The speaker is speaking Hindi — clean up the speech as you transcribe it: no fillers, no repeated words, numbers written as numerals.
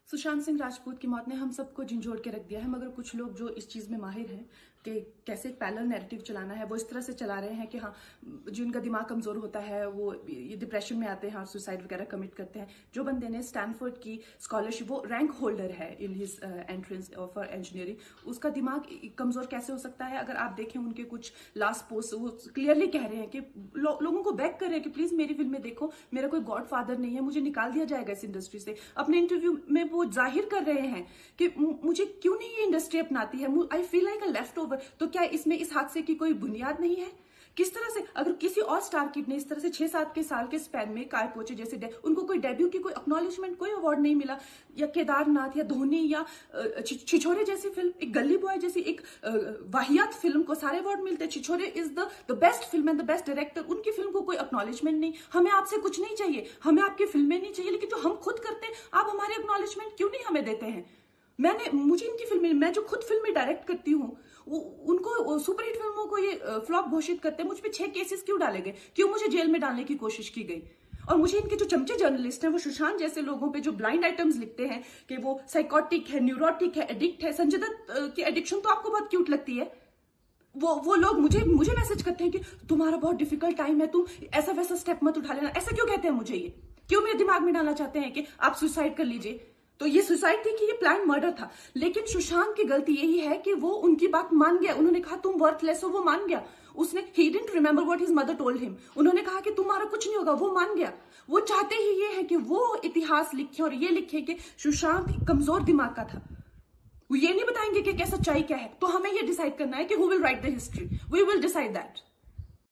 सुशांत सिंह राजपूत की मौत ने हम सबको झंझोड़ के रख दिया है, मगर कुछ लोग जो इस चीज में माहिर हैं कि कैसे एक पैरेलल नैरेटिव चलाना है, वो इस तरह से चला रहे हैं कि हाँ, जिनका दिमाग कमजोर होता है वो ये डिप्रेशन में आते हैं और सुसाइड वगैरह कमिट करते हैं। जो बंदे ने स्टैनफोर्ड की स्कॉलरशिप, वो रैंक होल्डर है in his entrance for engineering, उसका दिमाग कमजोर कैसे हो सकता है? अगर आप देखें उनके कुछ लास्ट पोस्ट, वो क्लियरली कह रहे हैं कि लोगों को बैक कर रहे हैं कि प्लीज मेरी फिल्में देखो, मेरा कोई गॉड फादर नहीं है, मुझे निकाल दिया जाएगा इस इंडस्ट्री से। अपने इंटरव्यू में वो जाहिर कर रहे हैं कि मुझे क्यों नहीं ये इंडस्ट्री अपनाती है, I feel like a left over. तो क्या इसमें इस हादसे की कोई बुनियाद नहीं है? किस तरह से अगर किसी और स्टार किड ने इस तरह से 6-7 के साल के स्पैन में काय पोचे जैसे उनको कोई डेब्यू की कोई एक्नॉलेजमेंट, कोई अवार्ड नहीं मिला, या केदारनाथ या धोनी या छिछोरे जैसी फिल्म, एक गली बॉय जैसी एक वाहियात फिल्म को सारे अवार्ड मिलते, Chhichhore is the best film and the best director, उनकी फिल्म को कोई एक्नॉलेजमेंट नहीं। हमें आपसे कुछ नहीं चाहिए, हमें आपकी फिल्में नहीं चाहिए, लेकिन जो हम खुद करते हैं आप हमारे एक्नॉलेजमेंट क्यों नहीं हमें देते हैं? मुझे इनकी फिल्में, मैं जो खुद फिल्में डायरेक्ट करती हूँ, उनको सुपरहिट फिल्मों को ये फ्लॉप घोषित करते हैं। मुझ पे 6 केसेस क्यों डाले गए? क्यों मुझे जेल में डालने की कोशिश की गई? और मुझे इनके जो चमचे जर्नलिस्ट हैं, वो सुशांत जैसे लोगों पे जो ब्लाइंड आइटम्स लिखते हैं कि वो साइकोटिक है, न्यूरोटिक है, एडिक्ट है। संजय दत्त की एडिक्शन तो आपको बहुत क्यूट लगती है। वो लोग मुझे मैसेज करते हैं कि तुम्हारा बहुत डिफिकल्ट टाइम है, तुम ऐसा वैसा स्टेप मत उठा लेना। ऐसा क्यों कहते हैं मुझे? ये क्यों मेरे दिमाग में डालना चाहते हैं कि आप सुसाइड कर लीजिए? तो ये सुसाइड थी कि ये प्लान मर्डर था? लेकिन सुशांत की गलती यही है कि वो उनकी बात मान गया। उन्होंने कहा तुम वर्थलेस हो, वो मान गया। उसने he didn't remember what his mother told him. उन्होंने कहा कि तुम्हारा कुछ नहीं होगा, वो मान गया। वो चाहते ही ये है कि वो इतिहास लिखे और ये लिखे कि सुशांत कमजोर दिमाग का था। वो ये नहीं बताएंगे कि क्या सच्चाई क्या है। तो हमें ये डिसाइड करना है कि who will write the history, we will decide that.